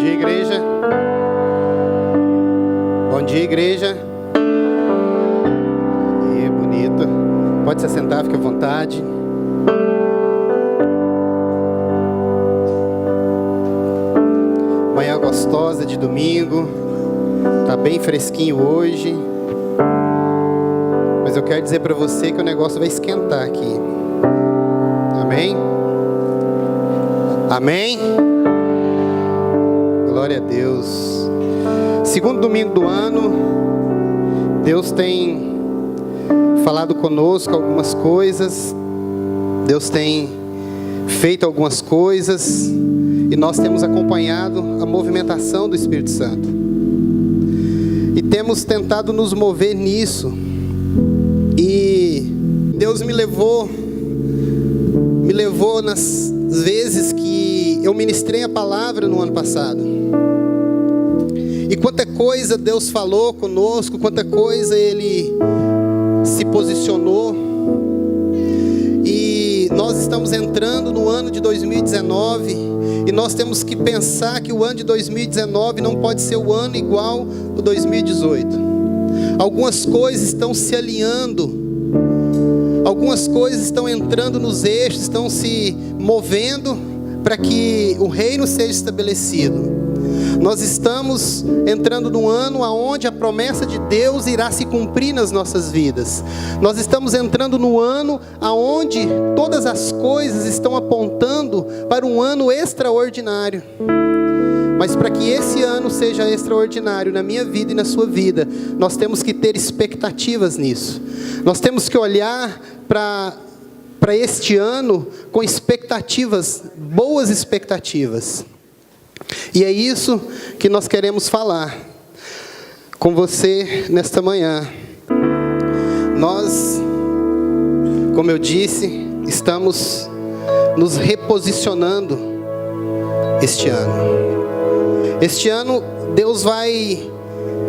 dia, igreja. Bom dia, igreja. E bonito. Pode se assentar, fique à vontade. Manhã gostosa de domingo. Tá bem fresquinho hoje. Mas eu quero dizer para você que o negócio vai esquentar aqui. Amém? Amém? Glória a Deus. Segundo domingo do ano, Deus tem falado conosco algumas coisas. Deus tem feito algumas coisas. E nós temos acompanhado a movimentação do Espírito Santo. E temos tentado nos mover nisso. E Deus me levou nas vezes que eu ministrei a palavra no ano passado. E quanta coisa Deus falou conosco, quanta coisa Ele se posicionou. E nós estamos entrando no ano de 2019 e nós temos que pensar que o ano de 2019 não pode ser o ano igual o 2018. Algumas coisas estão se alinhando. Algumas coisas estão entrando nos eixos, estão se movendo para que o reino seja estabelecido. Nós estamos entrando num ano onde a promessa de Deus irá se cumprir nas nossas vidas. Nós estamos entrando no ano onde todas as coisas estão apontando para um ano extraordinário. Mas para que esse ano seja extraordinário na minha vida e na sua vida, nós temos que ter expectativas nisso. Nós temos que olhar para este ano com expectativas, boas expectativas. E é isso que nós queremos falar com você nesta manhã. Nós, como eu disse, estamos nos reposicionando este ano. Este ano, Deus vai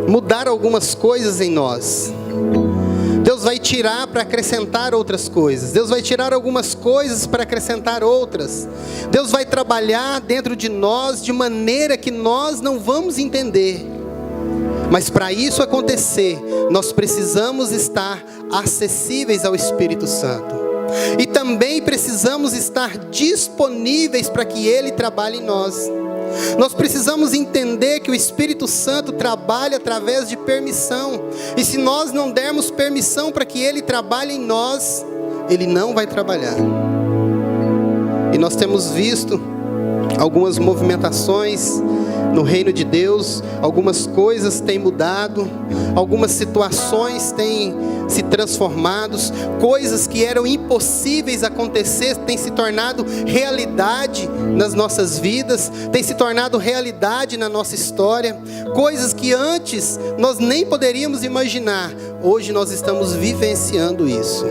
mudar algumas coisas em nós. Deus vai tirar para acrescentar outras coisas. Deus vai tirar algumas coisas para acrescentar outras. Deus vai trabalhar dentro de nós de maneira que nós não vamos entender. Mas para isso acontecer, nós precisamos estar acessíveis ao Espírito Santo. E também precisamos estar disponíveis para que Ele trabalhe em nós. Nós precisamos entender que o Espírito Santo trabalha através de permissão. E se nós não dermos permissão para que Ele trabalhe em nós, Ele não vai trabalhar. E nós temos visto algumas movimentações no reino de Deus. Algumas coisas têm mudado. Algumas situações têm se transformado. Coisas que eram impossíveis acontecer têm se tornado realidade nas nossas vidas, têm se tornado realidade na nossa história. Coisas que antes nós nem poderíamos imaginar, hoje nós estamos vivenciando isso.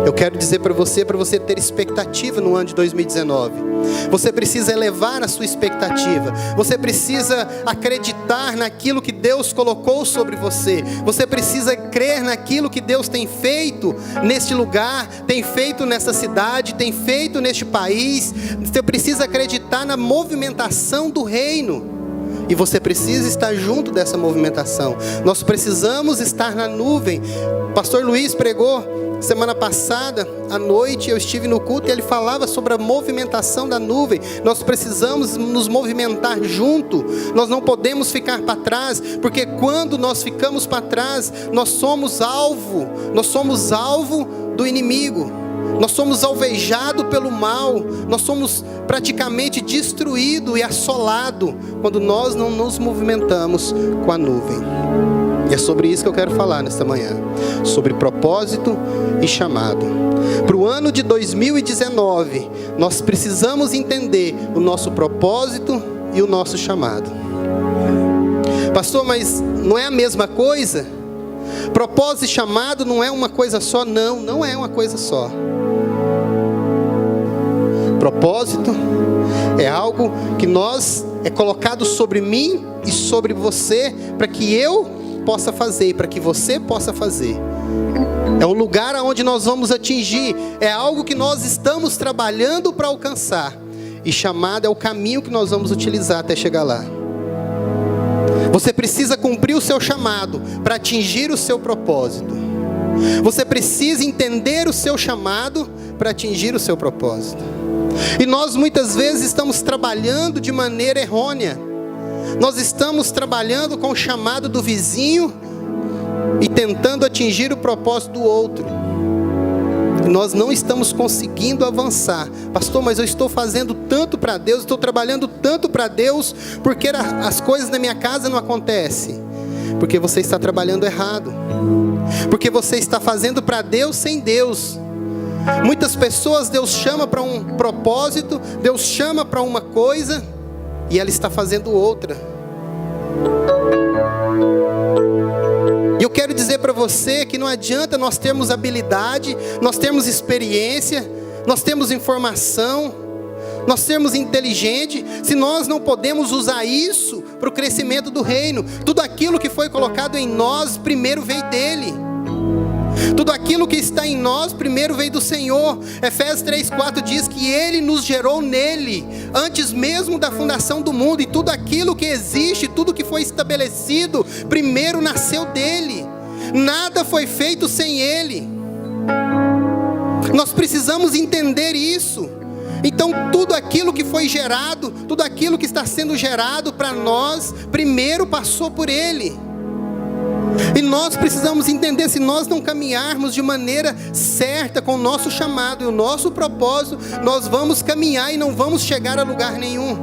Eu quero dizer para você ter expectativa no ano de 2019. Você precisa elevar a sua expectativa. Você precisa acreditar naquilo que Deus colocou sobre você. Você precisa crer naquilo que Deus tem feito neste lugar, tem feito nessa cidade, tem feito neste país. Você precisa acreditar na movimentação do reino. E você precisa estar junto dessa movimentação. Nós precisamos estar na nuvem. Pastor Luiz pregou semana passada, à noite, eu estive no culto e ele falava sobre a movimentação da nuvem. Nós precisamos nos movimentar junto. Nós não podemos ficar para trás, porque quando nós ficamos para trás, nós somos alvo do inimigo. Nós somos alvejados pelo mal. Nós somos praticamente destruídos e assolados quando nós não nos movimentamos com a nuvem. E é sobre isso que eu quero falar nesta manhã. Sobre propósito e chamado. Para o ano de 2019, nós precisamos entender o nosso propósito e o nosso chamado. Pastor, mas não é a mesma coisa? Propósito e chamado não é uma coisa só? Não, não é uma coisa só. Propósito é algo que é colocado sobre mim e sobre você, para que eu possa fazer e para que você possa fazer. É um lugar onde nós vamos atingir. É algo que nós estamos trabalhando para alcançar. e chamado é o caminho que nós vamos utilizar até chegar lá. Você precisa cumprir o seu chamado para atingir o seu propósito. Você precisa entender o seu chamado para atingir o seu propósito. E nós muitas vezes estamos trabalhando de maneira errônea. Nós estamos trabalhando com o chamado do vizinho e tentando atingir o propósito do outro. Nós não estamos conseguindo avançar. Pastor, mas eu estou fazendo tanto para Deus, estou trabalhando tanto para Deus, porque as coisas na minha casa não acontecem. Porque você está trabalhando errado. Porque você está fazendo para Deus sem Deus. Muitas pessoas Deus chama para um propósito, Deus chama para uma coisa, e ela está fazendo outra. E eu quero dizer para você que não adianta nós termos habilidade, nós termos experiência, nós temos informação, nós sermos inteligentes, se nós não podemos usar isso para o crescimento do reino. Tudo aquilo que foi colocado em nós, primeiro veio dele. Tudo aquilo que está em nós, primeiro veio do Senhor. Efésios 3:4 diz que Ele nos gerou nele, antes mesmo da fundação do mundo. E tudo aquilo que existe, tudo que foi estabelecido, primeiro nasceu dele. Nada foi feito sem Ele. Nós precisamos entender isso. Então tudo aquilo que foi gerado, tudo aquilo que está sendo gerado para nós, primeiro passou por Ele. E nós precisamos entender, se nós não caminharmos de maneira certa com o nosso chamado e o nosso propósito, nós vamos caminhar e não vamos chegar a lugar nenhum.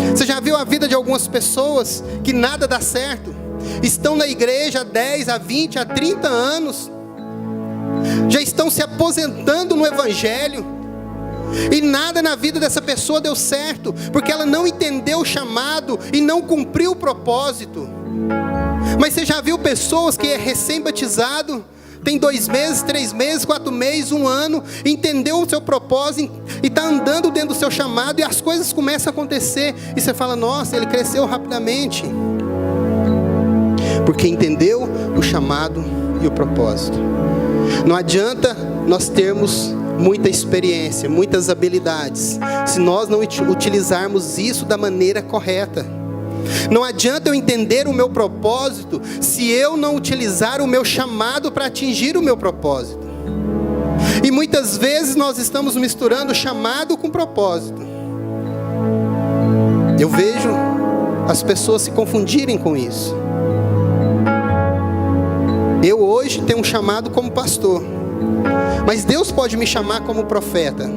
Você já viu a vida de algumas pessoas que nada dá certo? Estão na igreja há 10, há 20, há 30 anos. Já estão se aposentando no evangelho. E nada na vida dessa pessoa deu certo, porque ela não entendeu o chamado e não cumpriu o propósito. Mas você já viu pessoas que é recém-batizado, tem 2 meses, 3 meses, 4 meses, 1 ano, entendeu o seu propósito e está andando dentro do seu chamado, e as coisas começam a acontecer, e você fala, nossa, ele cresceu rapidamente, porque entendeu o chamado e o propósito. Não adianta nós termos muita experiência, muitas habilidades, se nós não utilizarmos isso da maneira correta. Não adianta eu entender o meu propósito se eu não utilizar o meu chamado para atingir o meu propósito. E muitas vezes nós estamos misturando chamado com propósito. Eu vejo as pessoas se confundirem com isso. Eu hoje tenho um chamado como pastor, mas Deus pode me chamar como profeta.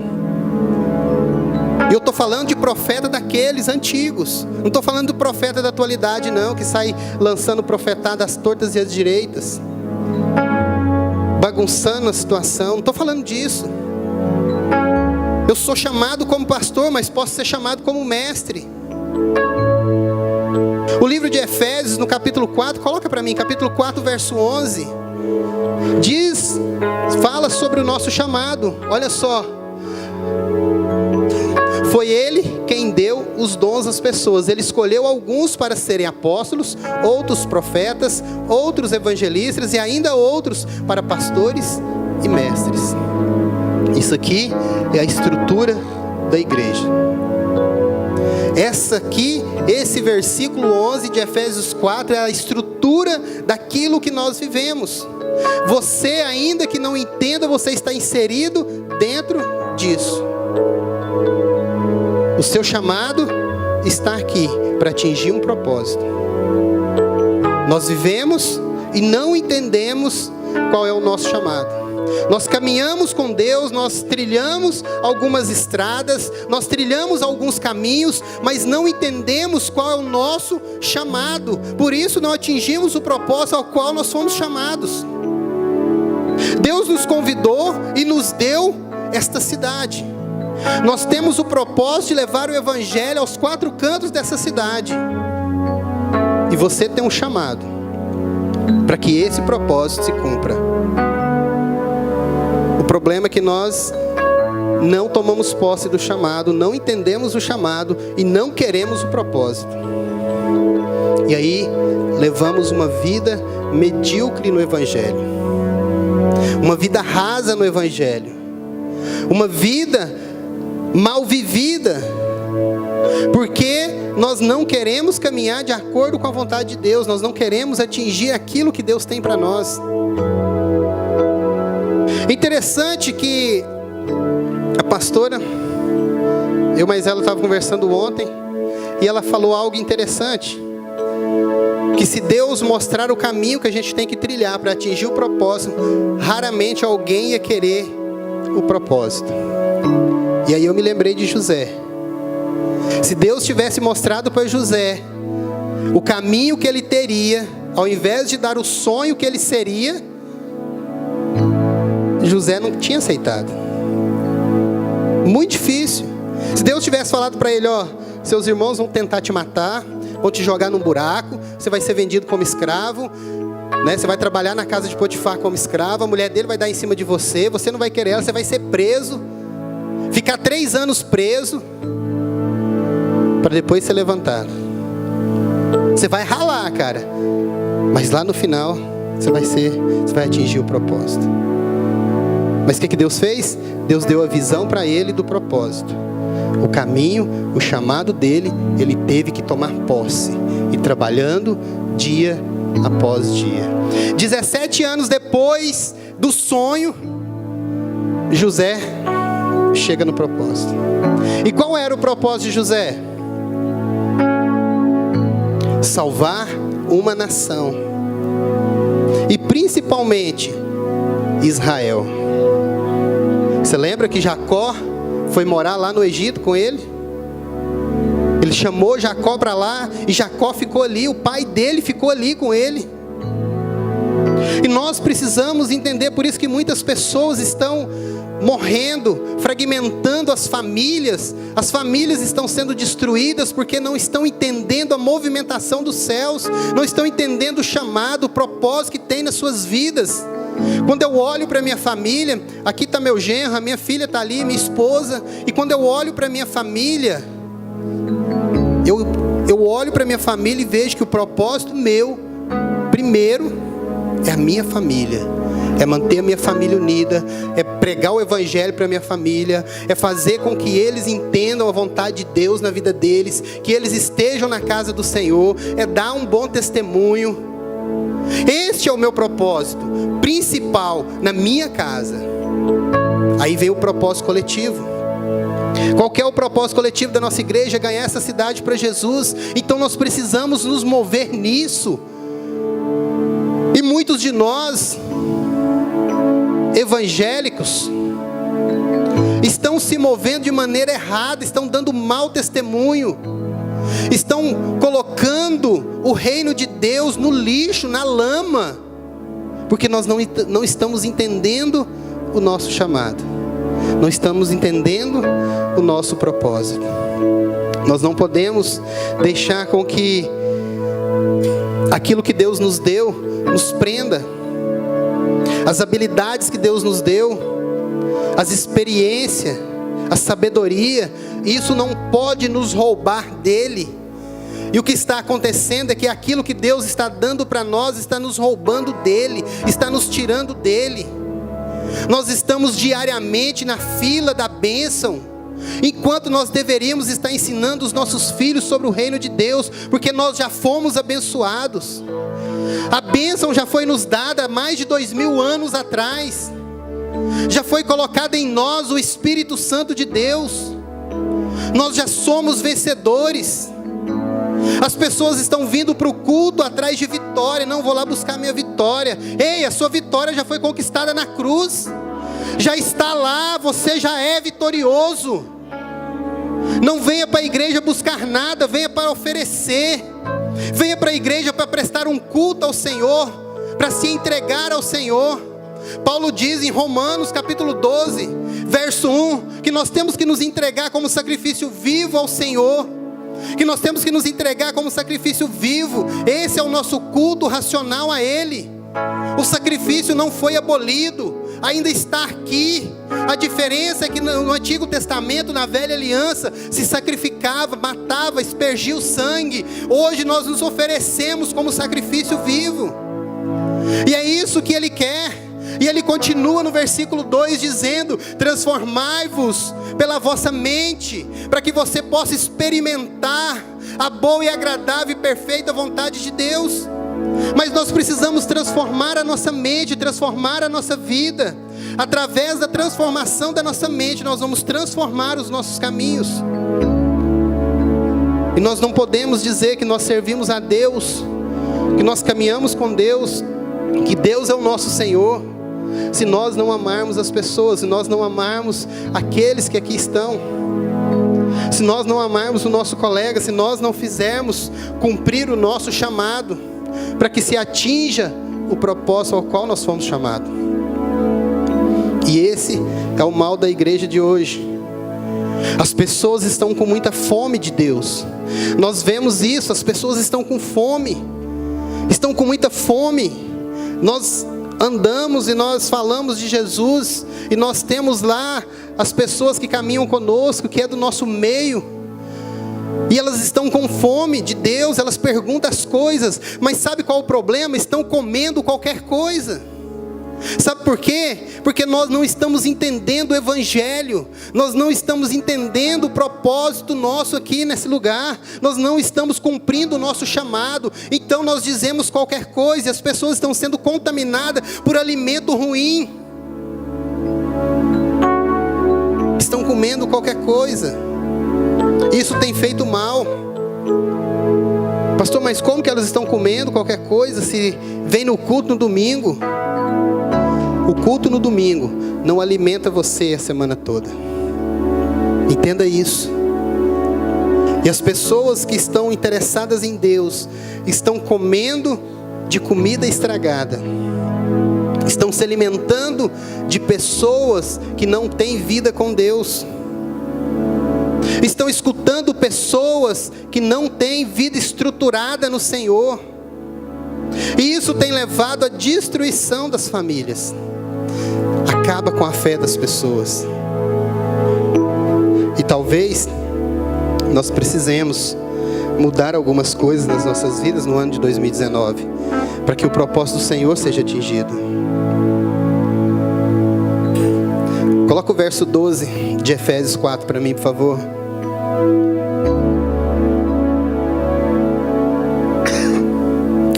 Eu estou falando de profeta daqueles antigos. Não estou falando do profeta da atualidade não, que sai lançando profetadas tortas e às direitas, bagunçando a situação. Não estou falando disso. Eu sou chamado como pastor, mas posso ser chamado como mestre. O livro de Efésios, no capítulo 4, coloca para mim, capítulo 4, verso 11. Fala sobre o nosso chamado. Olha só. Foi Ele quem deu os dons às pessoas. Ele escolheu alguns para serem apóstolos, outros profetas, outros evangelistas e ainda outros para pastores e mestres. Isso aqui é a estrutura da igreja. Esse versículo 11 de Efésios 4 é a estrutura daquilo que nós vivemos. Você, ainda que não entenda, você está inserido dentro disso. O seu chamado está aqui para atingir um propósito. Nós vivemos e não entendemos qual é o nosso chamado. Nós caminhamos com Deus, nós trilhamos algumas estradas, nós trilhamos alguns caminhos, mas não entendemos qual é o nosso chamado. Por isso não atingimos o propósito ao qual nós fomos chamados. Deus nos convidou e nos deu esta cidade. Nós temos o propósito de levar o evangelho aos 4 cantos dessa cidade. E você tem um chamado para que esse propósito se cumpra. O problema é que nós não tomamos posse do chamado, não entendemos o chamado e não queremos o propósito. E aí levamos uma vida medíocre no evangelho, uma vida rasa no evangelho, uma vida mal vivida, porque nós não queremos caminhar de acordo com a vontade de Deus, nós não queremos atingir aquilo que Deus tem para nós. Interessante que a pastora, eu mais ela estava conversando ontem, e ela falou algo interessante, que se Deus mostrar o caminho que a gente tem que trilhar para atingir o propósito, raramente alguém ia querer o propósito. E aí eu me lembrei de José. Se Deus tivesse mostrado para José o caminho que ele teria, ao invés de dar o sonho que ele seria, José não tinha aceitado. Muito difícil. Se Deus tivesse falado para ele, ó, seus irmãos vão tentar te matar, vão te jogar num buraco, você vai ser vendido como escravo, né? Você vai trabalhar na casa de Potifar como escravo, a mulher dele vai dar em cima de você, você não vai querer ela, você vai ser preso, ficar 3 anos preso, para depois ser levantado. Você vai ralar, cara, mas lá no final você vai atingir o propósito. Mas o que Deus fez? Deus deu a visão para ele do propósito. O caminho, o chamado dele, ele teve que tomar posse. E trabalhando dia após dia. 17 anos depois do sonho, José chega no propósito. E qual era o propósito de José? Salvar uma nação. E principalmente Israel. Você lembra que Jacó foi morar lá no Egito com ele? Ele chamou Jacó para lá e Jacó ficou ali, o pai dele ficou ali com ele. E nós precisamos entender, por isso que muitas pessoas estão morrendo, fragmentando as famílias estão sendo destruídas porque não estão entendendo a movimentação dos céus, não estão entendendo o chamado, o propósito que tem nas suas vidas. Quando eu olho para minha família, aqui está meu genro, a minha filha está ali, minha esposa, e quando eu olho para minha família, eu olho para minha família e vejo que o propósito meu, primeiro, é a minha família, é manter a minha família unida, é pregar o evangelho para a minha família, é fazer com que eles entendam a vontade de Deus na vida deles, que eles estejam na casa do Senhor, é dar um bom testemunho. Este é o meu propósito principal na minha casa. Aí vem o propósito coletivo. Qual que é o propósito coletivo da nossa igreja? Ganhar essa cidade para Jesus. Então nós precisamos nos mover nisso. E muitos de nós, evangélicos, estão se movendo de maneira errada, estão dando mau testemunho, estão colocando o reino de Deus no lixo, na lama, porque nós não estamos entendendo o nosso chamado, não estamos entendendo o nosso propósito. Nós não podemos deixar com que aquilo que Deus nos deu nos prenda, as habilidades que Deus nos deu, as experiências, a sabedoria, isso não pode nos roubar dele. E o que está acontecendo é que aquilo que Deus está dando para nós está nos roubando dele, está nos tirando dele. Nós estamos diariamente na fila da bênção, enquanto nós deveríamos estar ensinando os nossos filhos sobre o reino de Deus, porque nós já fomos abençoados. A bênção já foi nos dada há mais de 2000 anos atrás. Já foi colocado em nós o Espírito Santo de Deus. Nós já somos vencedores. As pessoas estão vindo para o culto atrás de vitória. Não, vou lá buscar minha vitória. Ei, a sua vitória já foi conquistada na cruz. Já está lá, você já é vitorioso. Não venha para a igreja buscar nada, venha para oferecer. Venha para a igreja para prestar um culto ao Senhor, para se entregar ao Senhor. Paulo diz em Romanos capítulo 12, verso 1, que nós temos que nos entregar como sacrifício vivo ao Senhor, que nós temos que nos entregar como sacrifício vivo. Esse é o nosso culto racional a Ele. O sacrifício não foi abolido, ainda está aqui. A diferença é que no Antigo Testamento, na Velha Aliança, se sacrificava, matava, espergia o sangue. Hoje nós nos oferecemos como sacrifício vivo. E é isso que Ele quer. E ele continua no versículo 2 dizendo: transformai-vos pela vossa mente, para que você possa experimentar a boa e agradável e perfeita vontade de Deus. Mas nós precisamos transformar a nossa mente, transformar a nossa vida. Através da transformação da nossa mente, nós vamos transformar os nossos caminhos. E nós não podemos dizer que nós servimos a Deus, que nós caminhamos com Deus, que Deus é o nosso Senhor, se nós não amarmos as pessoas, se nós não amarmos aqueles que aqui estão, se nós não amarmos o nosso colega, se nós não fizermos cumprir o nosso chamado, para que se atinja o propósito ao qual nós fomos chamados. E esse é o mal da igreja de hoje. As pessoas estão com muita fome de Deus. Nós vemos isso, as pessoas estão com fome. Estão com muita fome. Nós andamos e nós falamos de Jesus, e nós temos lá as pessoas que caminham conosco, que é do nosso meio, e elas estão com fome de Deus, elas perguntam as coisas, mas sabe qual é o problema? Estão comendo qualquer coisa. Sabe por quê? Porque nós não estamos entendendo o Evangelho, nós não estamos entendendo o propósito nosso aqui nesse lugar, nós não estamos cumprindo o nosso chamado, então nós dizemos qualquer coisa, e as pessoas estão sendo contaminadas por alimento ruim, estão comendo qualquer coisa, isso tem feito mal. Pastor, mas como que elas estão comendo qualquer coisa se vem no culto no domingo? O culto no domingo não alimenta você a semana toda. Entenda isso. E as pessoas que estão interessadas em Deus estão comendo de comida estragada. Estão se alimentando de pessoas que não têm vida com Deus. Estão escutando pessoas que não têm vida estruturada no Senhor. E isso tem levado à destruição das famílias. Acaba com a fé das pessoas. E talvez nós precisemos mudar algumas coisas nas nossas vidas no ano de 2019, para que o propósito do Senhor seja atingido. Coloca o verso 12 de Efésios 4 para mim, por favor.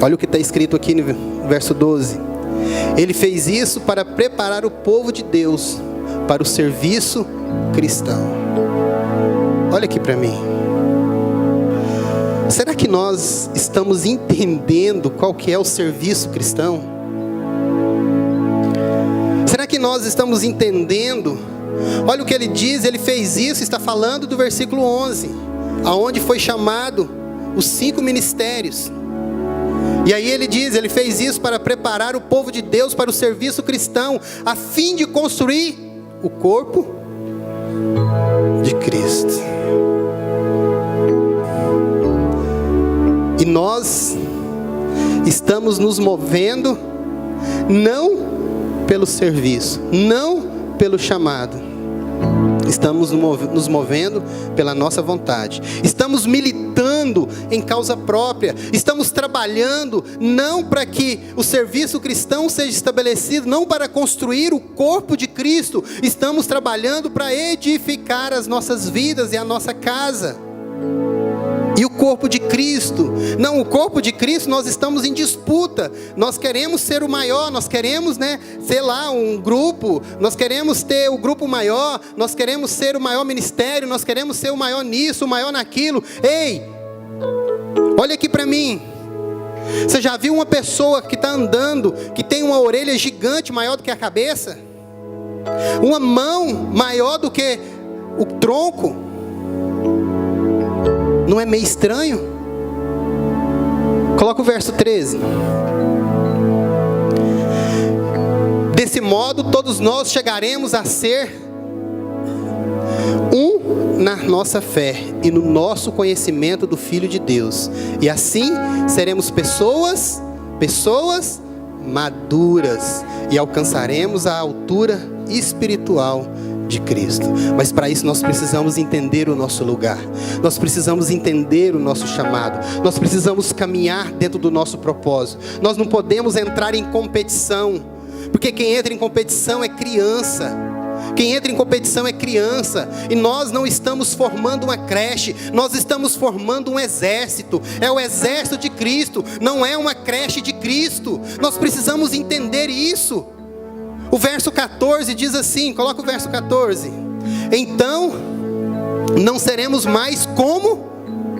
Olha o que está escrito aqui no verso 12. Ele fez isso para preparar o povo de Deus para o serviço cristão. Olha aqui para mim. Será que nós estamos entendendo qual que é o serviço cristão? Será que nós estamos entendendo? Olha o que ele diz, ele fez isso, está falando do versículo 11, aonde foi chamado os 5 ministérios. E aí ele diz, ele fez isso para preparar o povo de Deus para o serviço cristão, a fim de construir o corpo de Cristo. E nós estamos nos movendo não pelo serviço, não pelo chamado. Estamos nos movendo pela nossa vontade. Estamos militando em causa própria. Estamos trabalhando não para que o serviço cristão seja estabelecido, não para construir o corpo de Cristo. Estamos trabalhando para edificar as nossas vidas e a nossa casa. E o corpo de Cristo? Não, o corpo de Cristo nós estamos em disputa. Nós queremos ser o maior, nós queremos, ser lá um grupo, nós queremos ter o grupo maior, nós queremos ser o maior ministério, nós queremos ser o maior nisso, o maior naquilo. Ei, olha aqui para mim. Você já viu uma pessoa que está andando, que tem uma orelha gigante maior do que a cabeça? Uma mão maior do que o tronco? Não é meio estranho? Coloca o verso 13. Desse modo, todos nós chegaremos a ser um na nossa fé e no nosso conhecimento do Filho de Deus. E assim seremos pessoas maduras e alcançaremos a altura espiritual de Cristo. Mas para isso nós precisamos entender o nosso lugar, nós precisamos entender o nosso chamado, nós precisamos caminhar dentro do nosso propósito. Nós não podemos entrar em competição, Porque quem entra em competição é criança. Quem entra em competição é criança. E nós não estamos formando uma creche, nós estamos formando um exército. É o exército de Cristo, não é uma creche de Cristo. Nós precisamos entender isso. O verso 14 diz assim, coloca o verso 14. Então, não seremos mais como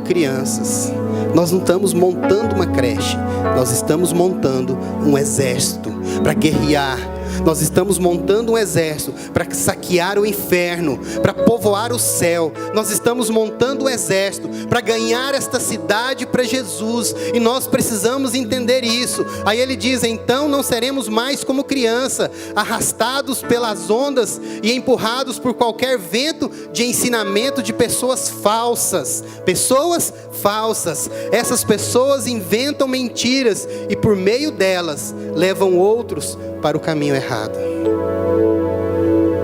crianças. Nós não estamos montando uma creche, nós estamos montando um exército para guerrear. Nós estamos montando um exército para saquear o inferno, para povoar o céu. Nós estamos montando um exército para ganhar esta cidade para Jesus. E nós precisamos entender isso. Aí ele diz, então não seremos mais como criança, arrastados pelas ondas e empurrados por qualquer vento de ensinamento de pessoas falsas. Pessoas falsas. Essas pessoas inventam mentiras e por meio delas levam outros para o caminho errado.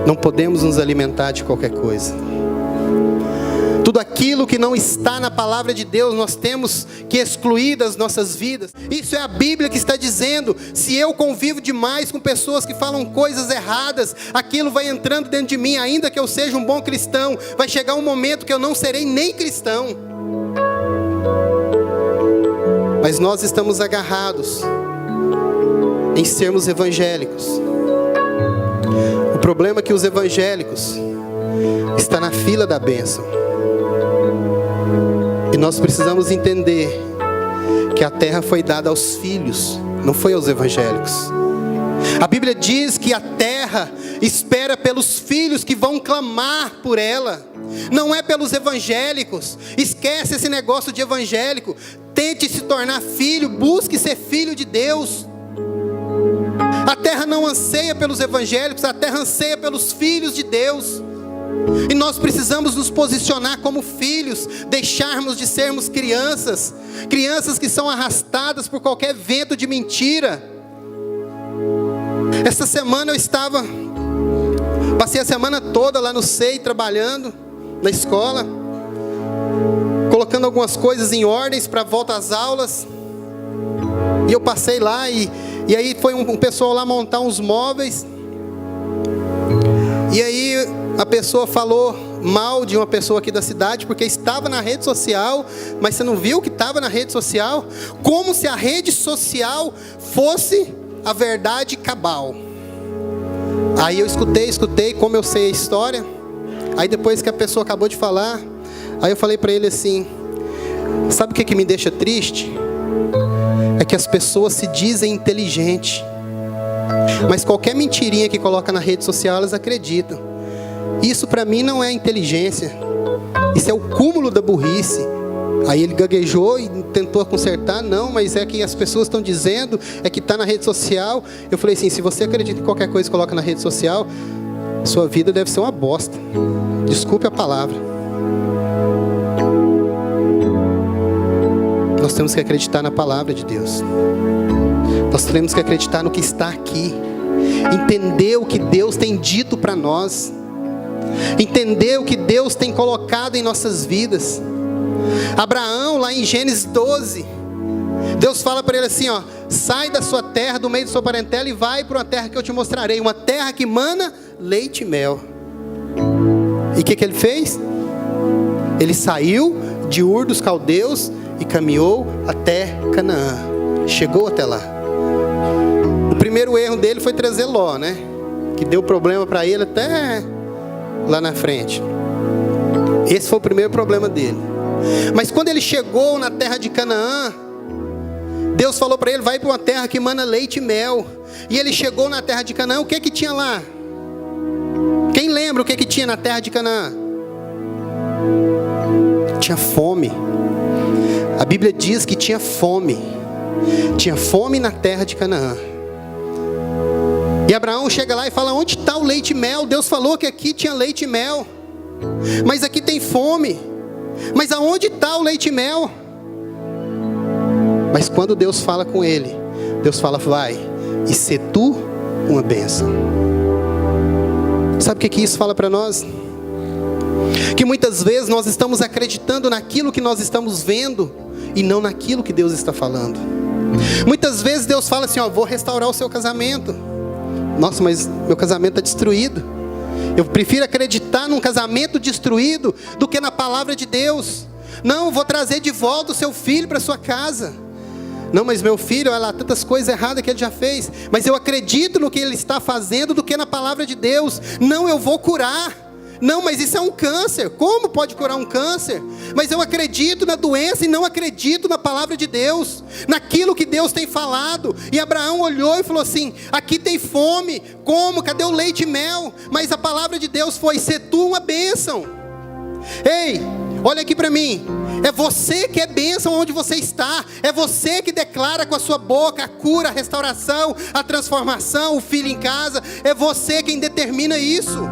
Não podemos nos alimentar de qualquer coisa. Tudo aquilo que não está na palavra de Deus, nós temos que excluir das nossas vidas. Isso é a Bíblia que está dizendo. Se eu convivo demais com pessoas que falam coisas erradas, aquilo vai entrando dentro de mim, ainda que eu seja um bom cristão. Vai chegar um momento que eu não serei nem cristão. Mas nós estamos agarrados em sermos evangélicos. O problema é que os evangélicos estão na fila da bênção. E nós precisamos entender que a terra foi dada aos filhos, não foi aos evangélicos. A Bíblia diz que a terra espera pelos filhos que vão clamar por ela. Não é pelos evangélicos. Esquece esse negócio de evangélico. Tente se tornar filho, busque ser filho de Deus. A terra não anseia pelos evangélicos, a terra anseia pelos filhos de Deus. E nós precisamos nos posicionar como filhos, deixarmos de sermos crianças, crianças que são arrastadas por qualquer vento de mentira. Essa semana passei a semana toda lá no SEI, trabalhando na escola, colocando algumas coisas em ordens para volta às aulas. E eu passei lá e aí foi um pessoal lá montar uns móveis. E aí a pessoa falou mal de uma pessoa aqui da cidade, porque estava na rede social. Mas você não viu que estava na rede social? Como se a rede social fosse a verdade cabal. Aí eu escutei, como eu sei a história. Aí depois que a pessoa acabou de falar, aí eu falei para ele assim, sabe o que me deixa triste? É que as pessoas se dizem inteligentes, mas qualquer mentirinha que coloca na rede social, elas acreditam. Isso para mim não é inteligência. Isso é o cúmulo da burrice. Aí ele gaguejou e tentou consertar. Não, mas é que as pessoas estão dizendo, é que está na rede social. Eu falei assim, se você acredita em qualquer coisa que coloca na rede social, sua vida deve ser uma bosta. Desculpe a palavra. Nós temos que acreditar na palavra de Deus. Nós temos que acreditar no que está aqui. Entender o que Deus tem dito para nós. Entender o que Deus tem colocado em nossas vidas. Abraão, lá em Gênesis 12, Deus fala para ele assim, ó, sai da sua terra, do meio da sua parentela, e vai para uma terra que eu te mostrarei. Uma terra que mana leite e mel. E o que ele fez? Ele saiu de Ur dos Caldeus e caminhou até Canaã. Chegou até lá. O primeiro erro dele foi trazer Ló, né? Que deu problema para ele até lá na frente. Esse foi o primeiro problema dele. Mas quando ele chegou na terra de Canaã, Deus falou para ele, vai para uma terra que mana leite e mel. E ele chegou na terra de Canaã, o que tinha lá? Quem lembra o que tinha na terra de Canaã? Tinha fome. A Bíblia diz que tinha fome. Tinha fome na terra de Canaã. E Abraão chega lá e fala, onde está o leite e mel? Deus falou que aqui tinha leite e mel. Mas aqui tem fome. Mas aonde está o leite e mel? Mas quando Deus fala com ele, Deus fala, vai, e ser tu uma bênção. Sabe o que isso fala para nós? Que muitas vezes nós estamos acreditando naquilo que nós estamos vendo e não naquilo que Deus está falando. Muitas vezes Deus fala assim, ó, vou restaurar o seu casamento. Nossa, mas meu casamento está destruído. Eu prefiro acreditar num casamento destruído do que na palavra de Deus. Não, eu vou trazer de volta o seu filho para sua casa. Não, mas meu filho, olha lá, tantas coisas erradas que ele já fez. Mas eu acredito no que ele está fazendo do que na palavra de Deus. Não, eu vou curar. Não, mas isso é um câncer. Como pode curar um câncer? Mas eu acredito na doença e não acredito na palavra de Deus, naquilo que Deus tem falado. E Abraão olhou e falou assim: aqui tem fome, como? Cadê o leite e mel? Mas a palavra de Deus foi: se tu uma bênção. Ei, olha aqui para mim. É você que é bênção onde você está. É você que declara com a sua boca a cura, a restauração, a transformação, o filho em casa. É você quem determina isso.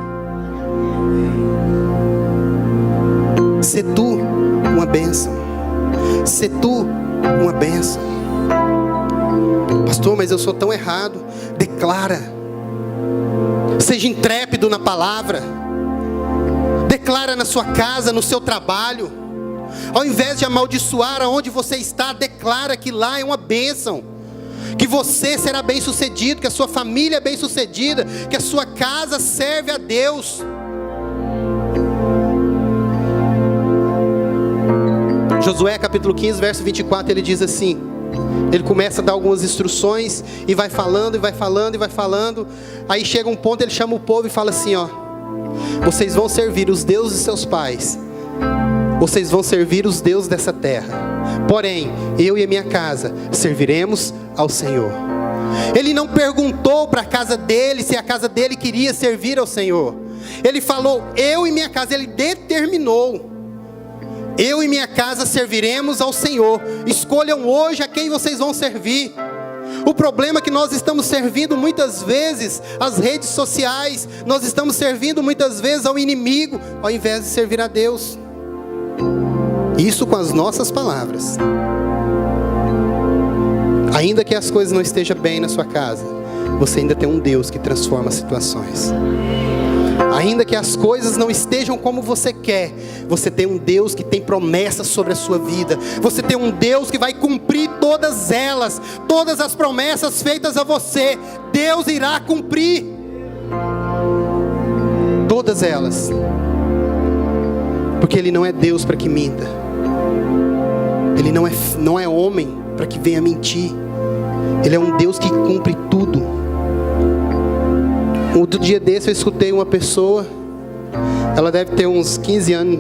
Se tu uma bênção. Se tu uma bênção. Pastor, mas eu sou tão errado. Declara. Seja intrépido na palavra. Declara na sua casa, no seu trabalho. Ao invés de amaldiçoar aonde você está, declara que lá é uma bênção. Que você será bem sucedido, que a sua família é bem sucedida, que a sua casa serve a Deus. Josué capítulo 15, verso 24, ele diz assim. Ele começa a dar algumas instruções e vai falando, e vai falando, e vai falando. Aí chega um ponto, ele chama o povo e fala assim, ó: vocês vão servir os deuses de seus pais. Vocês vão servir os deuses dessa terra. Porém, eu e a minha casa serviremos ao Senhor. Ele não perguntou para a casa dele se a casa dele queria servir ao Senhor. Ele falou: eu e minha casa. Ele determinou: eu e minha casa serviremos ao Senhor. Escolham hoje a quem vocês vão servir. O problema é que nós estamos servindo muitas vezes as redes sociais. Nós estamos servindo muitas vezes ao inimigo, ao invés de servir a Deus. Isso com as nossas palavras. Ainda que as coisas não estejam bem na sua casa, você ainda tem um Deus que transforma situações. Ainda que as coisas não estejam como você quer, você tem um Deus que tem promessas sobre a sua vida. Você tem um Deus que vai cumprir todas elas. Todas as promessas feitas a você, Deus irá cumprir. Todas elas. Porque Ele não é Deus para que minta. Ele não é homem para que venha mentir. Ele é um Deus que cumpre tudo. Outro dia desse eu escutei uma pessoa, ela deve ter uns 15 anos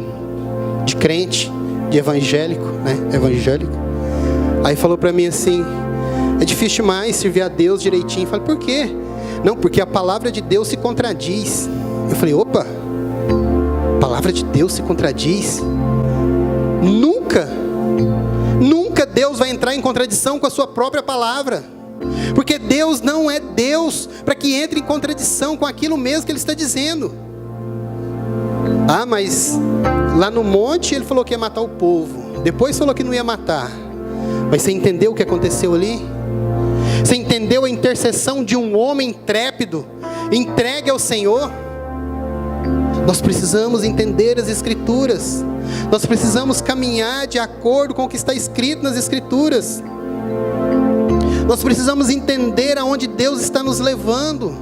de crente, de evangélico, né? Evangélico. Aí falou para mim assim: é difícil demais servir a Deus direitinho. Eu falei: por quê? Não, porque a palavra de Deus se contradiz. Eu falei: opa, a palavra de Deus se contradiz? Nunca Deus vai entrar em contradição com a sua própria palavra. Porque Deus não é Deus para que entre em contradição com aquilo mesmo que Ele está dizendo. Ah, mas lá no monte Ele falou que ia matar o povo. Depois falou que não ia matar. Mas você entendeu o que aconteceu ali? Você entendeu a intercessão de um homem intrépido, entregue ao Senhor? Nós precisamos entender as Escrituras. Nós precisamos caminhar de acordo com o que está escrito nas Escrituras. Nós precisamos entender aonde Deus está nos levando,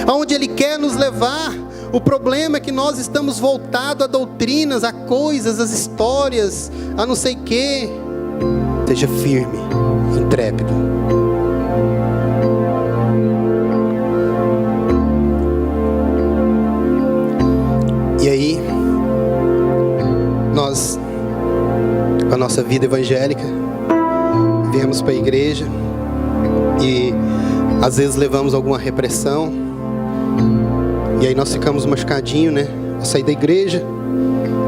aonde Ele quer nos levar. O problema é que nós estamos voltados a doutrinas, a coisas, as histórias, a não sei o quê. Seja firme, intrépido. E aí, nós, com a nossa vida evangélica, viemos para a igreja e às vezes levamos alguma repressão, e aí nós ficamos machucadinhos, né? Vou sair da igreja,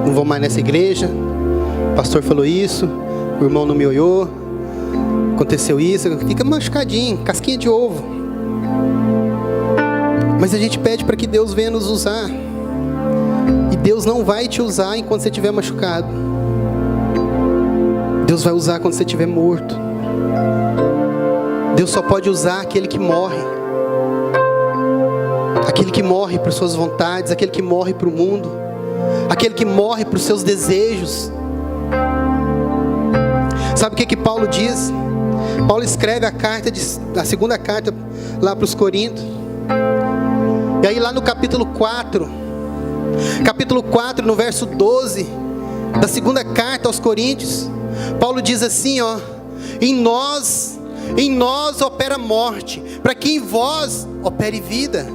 não vou mais nessa igreja, o pastor falou isso, o irmão não me olhou, aconteceu isso, fica machucadinho, casquinha de ovo. Mas a gente pede para que Deus venha nos usar, e Deus não vai te usar enquanto você estiver machucado. Deus vai usar quando você estiver morto. Deus só pode usar aquele que morre. Aquele que morre para suas vontades, aquele que morre para o mundo, aquele que morre para os seus desejos. Sabe o que Paulo diz? Paulo escreve a segunda carta lá para os Coríntios. E aí lá no capítulo 4, no verso 12, da segunda carta aos Coríntios, Paulo diz assim, ó: em nós opera morte, para que em vós opere vida.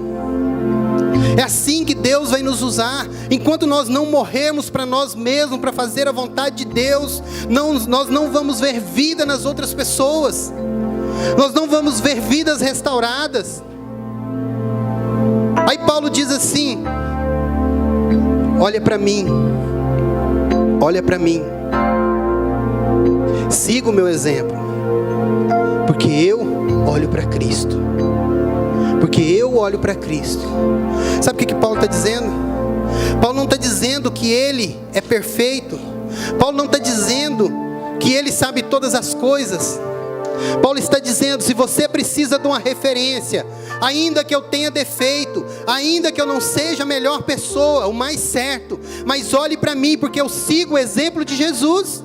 É assim que Deus vai nos usar. Enquanto nós não morrermos para nós mesmos, para fazer a vontade de Deus, nós não vamos ver vida nas outras pessoas. Nós não vamos ver vidas restauradas. Aí Paulo diz assim: olha para mim, siga o meu exemplo, porque eu olho para Cristo. Sabe o que Paulo está dizendo? Paulo não está dizendo que ele é perfeito. Paulo não está dizendo que ele sabe todas as coisas. Paulo está dizendo: se você precisa de uma referência, ainda que eu tenha defeito, ainda que eu não seja a melhor pessoa, o mais certo, mas olhe para mim, porque eu sigo o exemplo de Jesus.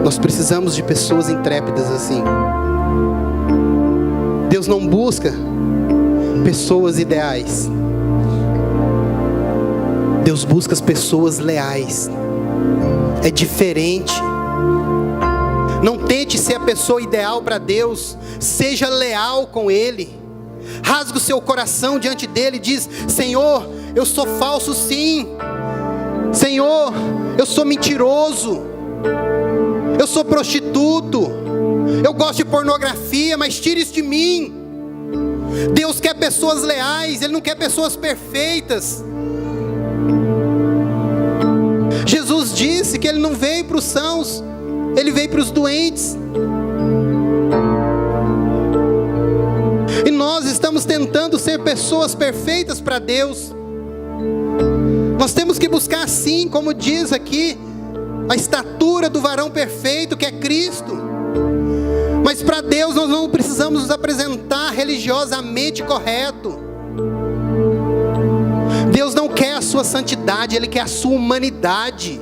Nós precisamos de pessoas intrépidas assim. Deus não busca pessoas ideais. Deus busca as pessoas leais. É diferente. Não tente ser a pessoa ideal para Deus. Seja leal com Ele. Rasgue o seu coração diante dEle e diz: Senhor, eu sou falso sim. Senhor, eu sou mentiroso. Eu sou prostituto. Eu gosto de pornografia, mas tire isso de mim. Deus quer pessoas leais, Ele não quer pessoas perfeitas. Jesus disse que Ele não veio para os sãos, Ele veio para os doentes. E nós estamos tentando ser pessoas perfeitas para Deus. Nós temos que buscar, sim, como diz aqui, a estatura do varão perfeito, que é Cristo. Mas para Deus nós não precisamos nos apresentar religiosamente correto. Deus não quer a sua santidade, Ele quer a sua humanidade.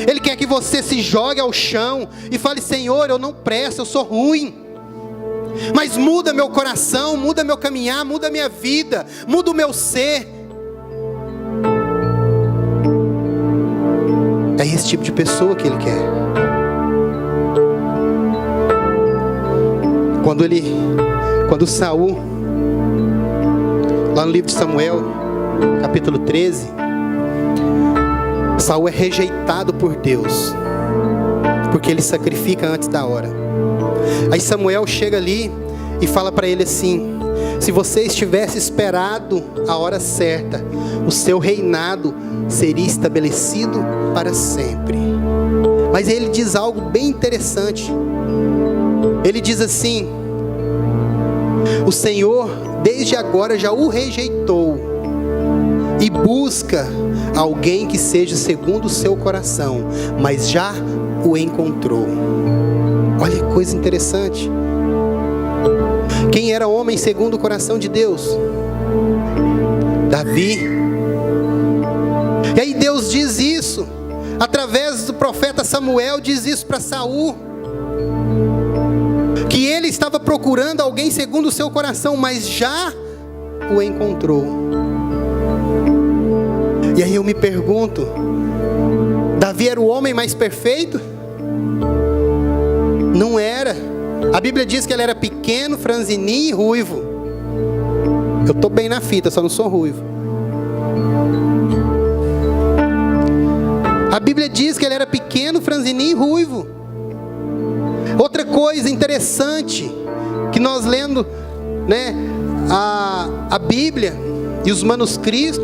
Ele quer que você se jogue ao chão e fale: Senhor, eu não presto, eu sou ruim. Mas muda meu coração, muda meu caminhar, muda minha vida, muda o meu ser. É esse tipo de pessoa que Ele quer. Quando Saul, lá no livro de Samuel, capítulo 13, Saul é rejeitado por Deus, porque ele sacrifica antes da hora. Aí Samuel chega ali e fala para ele assim: se você estivesse esperado a hora certa, o seu reinado seria estabelecido para sempre. Mas ele diz algo bem interessante. Ele diz assim: o Senhor desde agora já o rejeitou e busca alguém que seja segundo o seu coração, mas já o encontrou. Olha que coisa interessante. Quem era homem segundo o coração de Deus? Davi. E aí Deus diz isso através do profeta Samuel, diz isso para Saul, que ele estava procurando alguém segundo o seu coração, mas já o encontrou. E aí eu me pergunto: Davi era o homem mais perfeito? Não era. A Bíblia diz que ele era pequeno, franzininho e ruivo. Eu estou bem na fita, só não sou ruivo. A Bíblia diz que ele era pequeno, franzininho e ruivo. Outra coisa interessante, que nós lendo, né, a Bíblia e os manuscritos,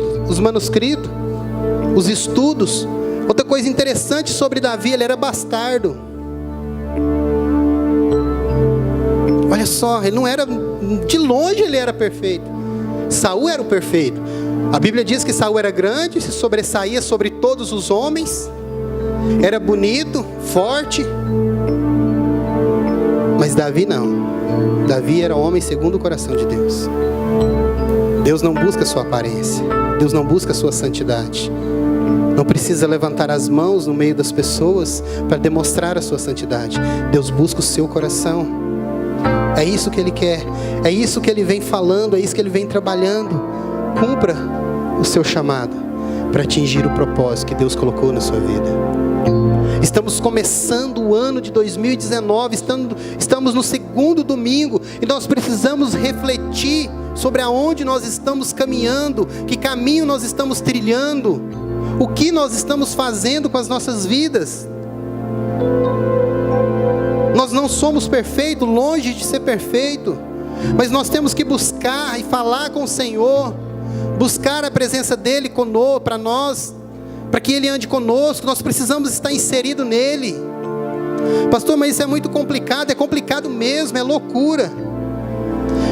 os estudos, outra coisa interessante sobre Davi: ele era bastardo. Olha só, ele não era, de longe ele era perfeito. Saul era o perfeito. A Bíblia diz que Saul era grande, se sobressaía sobre todos os homens, era bonito, forte. Mas Davi não. Davi era homem segundo o coração de Deus. Deus não busca a sua aparência. Deus não busca a sua santidade. Não precisa levantar as mãos no meio das pessoas para demonstrar a sua santidade. Deus busca o seu coração. É isso que Ele quer, é isso que Ele vem falando, é isso que Ele vem trabalhando. Cumpra o seu chamado para atingir o propósito que Deus colocou na sua vida. Estamos começando o ano de 2019, estamos no segundo domingo, e nós precisamos refletir sobre aonde nós estamos caminhando, que caminho nós estamos trilhando, o que nós estamos fazendo com as nossas vidas. Nós não somos perfeitos, longe de ser perfeito, mas nós temos que buscar e falar com o Senhor, buscar a presença dEle conosco, para nós, para que Ele ande conosco. Nós precisamos estar inserido nele. Pastor, mas isso é muito complicado. É complicado mesmo, é loucura.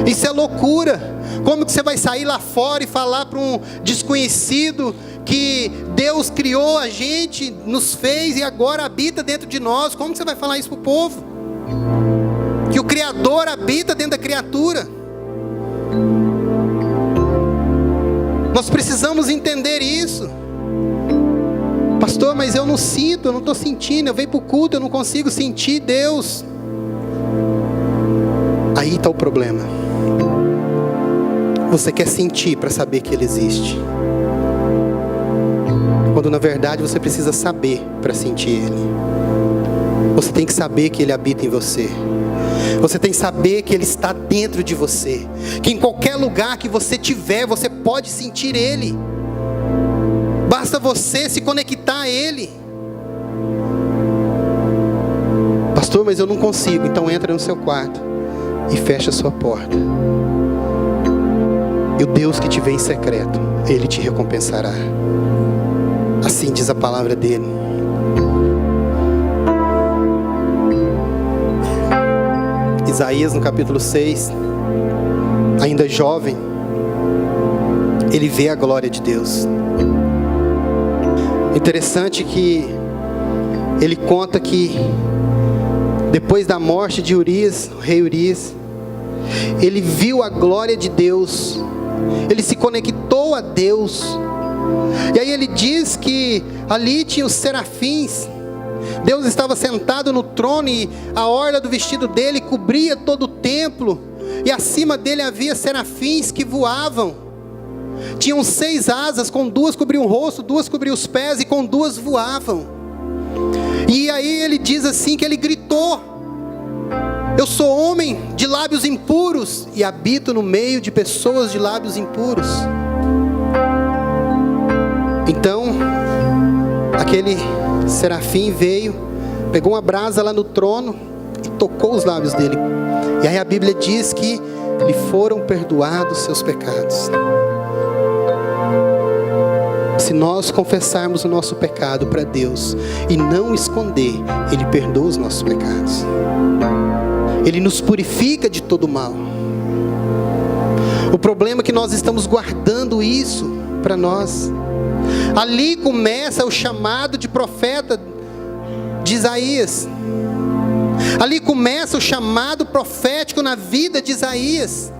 Isso é loucura. Como que você vai sair lá fora e falar para um desconhecido que Deus criou a gente, nos fez e agora habita dentro de nós? Como que você vai falar isso para o povo? Que o Criador habita dentro da criatura. Nós precisamos entender isso. Pastor, mas eu não sinto, eu não estou sentindo. Eu venho para o culto, eu não consigo sentir Deus. Aí está o problema. Você quer sentir para saber que Ele existe, quando na verdade você precisa saber para sentir Ele. Você tem que saber que Ele habita em você. Você tem que saber que Ele está dentro de você, que em qualquer lugar que você estiver, você pode sentir Ele. Basta você se conectar a Ele. Pastor, mas eu não consigo. Então entra no seu quarto e fecha a sua porta. E o Deus que te vê em secreto, Ele te recompensará. Assim diz a palavra dEle. Isaías no capítulo 6, ainda jovem, ele vê a glória de Deus. Interessante que ele conta que depois da morte de Urias, o rei Urias, ele viu a glória de Deus, ele se conectou a Deus, e aí ele diz que ali tinha os serafins. Deus estava sentado no trono e a orla do vestido dele cobria todo o templo, e acima dele havia serafins que voavam. Tinham 6 asas, com 2 cobriam o rosto, 2 cobriam os pés, e com 2 voavam. E aí ele diz assim que ele gritou: eu sou homem de lábios impuros e habito no meio de pessoas de lábios impuros. Então aquele serafim veio, pegou uma brasa lá no trono e tocou os lábios dele. E aí a Bíblia diz que lhe foram perdoados seus pecados. Se nós confessarmos o nosso pecado para Deus e não esconder, Ele perdoa os nossos pecados. Ele nos purifica de todo mal. O problema é que nós estamos guardando isso para nós. Ali começa o chamado de profeta de Isaías. Ali começa o chamado profético na vida de Isaías.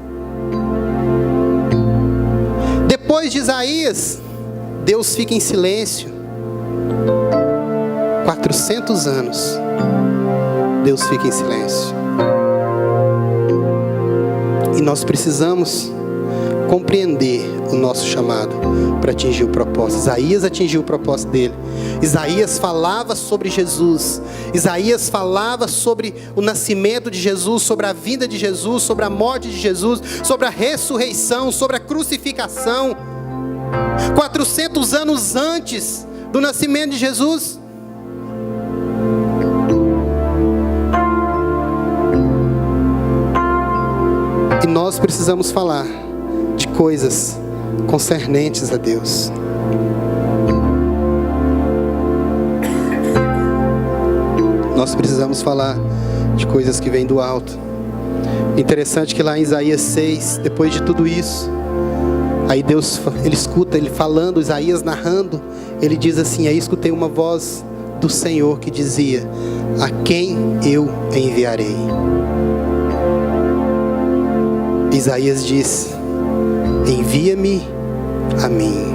Depois de Isaías, Deus fica em silêncio. 400 anos. Deus fica em silêncio. E nós precisamos compreender o nosso chamado para atingir o propósito. Isaías atingiu o propósito dele. Isaías falava sobre Jesus. Isaías falava sobre o nascimento de Jesus, sobre a vinda de Jesus, sobre a morte de Jesus, sobre a ressurreição, sobre a crucificação. 400 anos antes do nascimento de Jesus. E nós precisamos falar de coisas concernentes a Deus. Nós precisamos falar de coisas que vêm do alto. Interessante que lá em Isaías 6, depois de tudo isso, aí Deus, Ele escuta, Ele falando, Isaías narrando, Ele diz assim: aí escutei uma voz do Senhor que dizia: a quem eu enviarei? Isaías disse: envia-me a mim.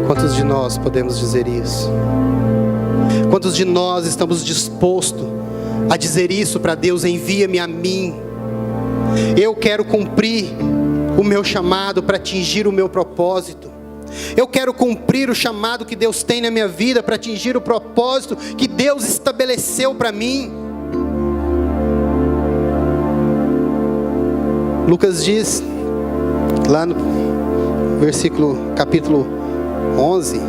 Quantos de nós podemos dizer isso? Quantos de nós estamos dispostos a dizer isso para Deus: envia-me a mim. Eu quero cumprir o meu chamado para atingir o meu propósito. Eu quero cumprir o chamado que Deus tem na minha vida para atingir o propósito que Deus estabeleceu para mim. Lucas diz, lá no capítulo 11,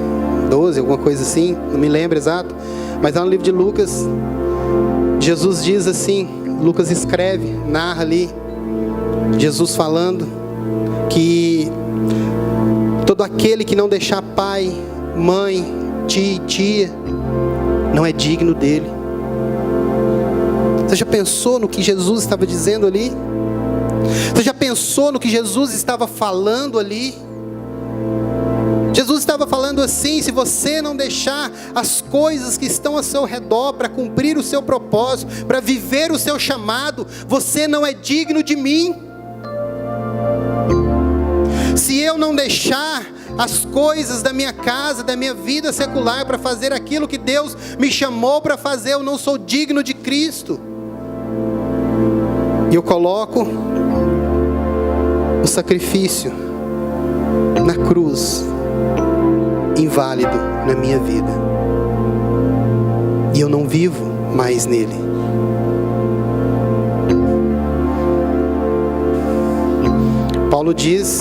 12, alguma coisa assim, não me lembro exato, mas lá no livro de Lucas, Jesus diz assim, Lucas escreve, narra ali, Jesus falando que todo aquele que não deixar pai, mãe, tio e tia, não é digno dele. Você já pensou no que Jesus estava dizendo ali? Você já pensou no que Jesus estava falando ali? Jesus estava falando assim: se você não deixar as coisas que estão ao seu redor para cumprir o seu propósito, para viver o seu chamado, você não é digno de mim. Se eu não deixar as coisas da minha casa, da minha vida secular, para fazer aquilo que Deus me chamou para fazer, eu não sou digno de Cristo. E eu coloco o sacrifício na cruz, inválido na minha vida, e eu não vivo mais nele. Paulo diz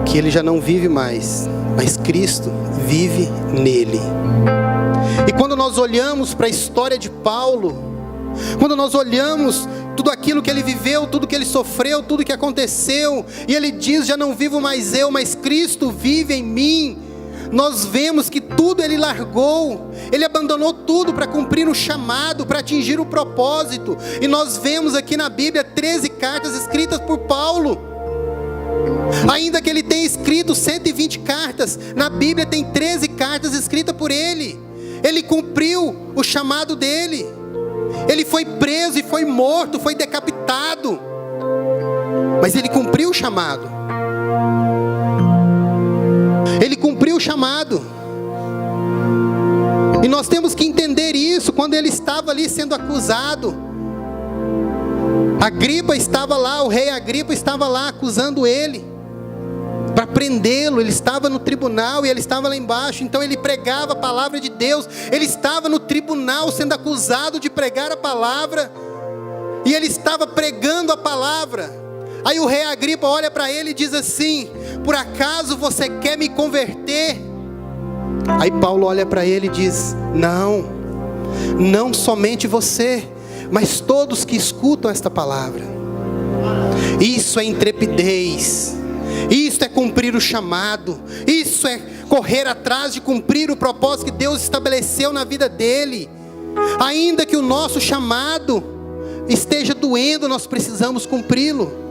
que ele já não vive mais, mas Cristo vive nele. E quando nós olhamos para a história de Paulo, quando nós olhamos tudo aquilo que ele viveu, tudo que ele sofreu, tudo que aconteceu, e ele diz: já não vivo mais eu, mas Cristo vive em mim. Nós vemos que tudo ele largou, ele abandonou tudo para cumprir o chamado, para atingir o propósito. E nós vemos aqui na Bíblia 13 cartas escritas por Paulo. Ainda que ele tenha escrito 120 cartas, na Bíblia tem 13 cartas escritas por ele. Ele cumpriu o chamado dele. Ele foi preso e foi morto, foi decapitado, mas ele cumpriu o chamado. Ele cumpriu o chamado. E nós temos que entender isso. Quando ele estava ali sendo acusado, Agripa estava lá, o rei Agripa estava lá acusando ele para prendê-lo. Ele estava no tribunal e ele estava lá embaixo. Então ele pregava a palavra de Deus. Ele estava no tribunal sendo acusado de pregar a palavra, e ele estava pregando a palavra. Aí o rei Agripa olha para ele e diz assim: por acaso você quer me converter? Aí Paulo olha para ele e diz: não, não somente você, mas todos que escutam esta palavra. Isso é intrepidez, isso é cumprir o chamado, isso é correr atrás de cumprir o propósito que Deus estabeleceu na vida dele. Ainda que o nosso chamado esteja doendo, nós precisamos cumpri-lo.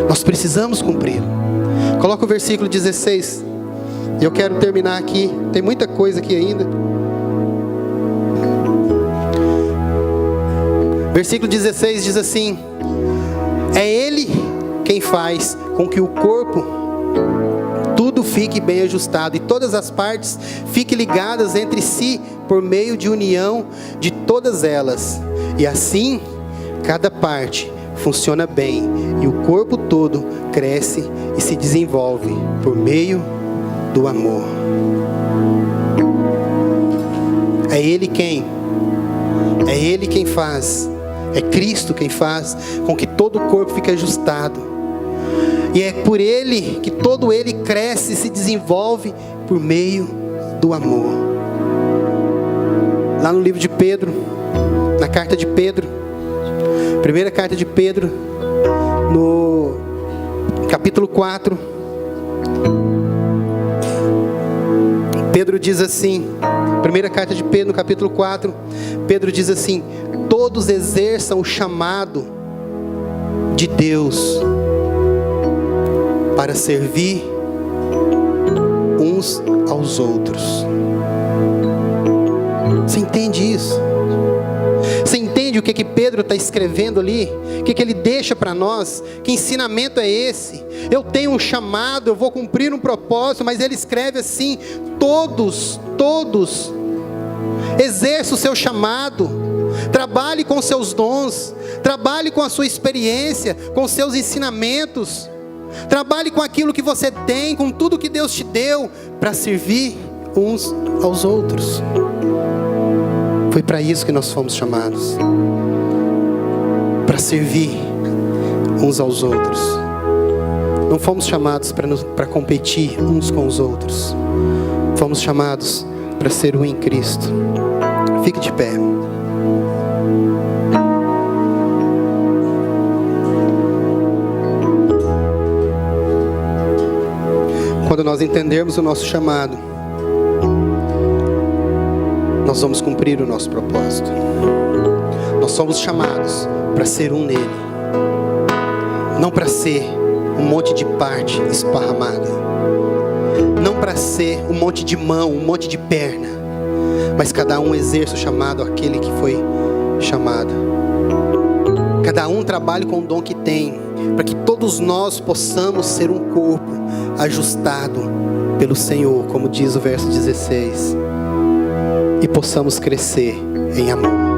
Nós precisamos cumpri-lo. Coloca o versículo 16. E eu quero terminar aqui. Tem muita coisa aqui ainda. Versículo 16 diz assim: é Ele quem faz com que o corpo tudo fique bem ajustado e todas as partes fiquem ligadas entre si por meio de união de todas elas. E assim, cada parte funciona bem e o corpo todo cresce e se desenvolve por meio do amor. É Ele quem? É Ele quem faz. É Cristo quem faz com que todo o corpo fique ajustado. E é por Ele que todo Ele cresce e se desenvolve por meio do amor. Lá no livro de Pedro, na carta de Pedro, primeira carta de Pedro, no capítulo 4, Pedro diz assim, primeira carta de Pedro, no capítulo 4, Pedro diz assim: todos exerçam o chamado de Deus para servir uns aos outros. Você entende isso? Você entende o que Pedro está escrevendo ali? O que ele deixa para nós? Que ensinamento é esse? Eu tenho um chamado, eu vou cumprir um propósito, mas ele escreve assim: todos Exerça o seu chamado. Trabalhe com seus dons. Trabalhe com a sua experiência, com seus ensinamentos. Trabalhe com aquilo que você tem, com tudo que Deus te deu, para servir uns aos outros. Foi para isso que nós fomos chamados. Para servir uns aos outros. Não fomos chamados para competir uns com os outros. Fomos chamados para ser um em Cristo. Fique de pé. Quando nós entendermos o nosso chamado, nós vamos cumprir o nosso propósito. Nós somos chamados para ser um nele, não para ser um monte de parte esparramada, não para ser um monte de mão, um monte de perna, mas cada um exerce o chamado àquele que foi chamado. Cada um trabalhe com o dom que tem, para que todos nós possamos ser um corpo ajustado pelo Senhor, como diz o verso 16, e possamos crescer em amor.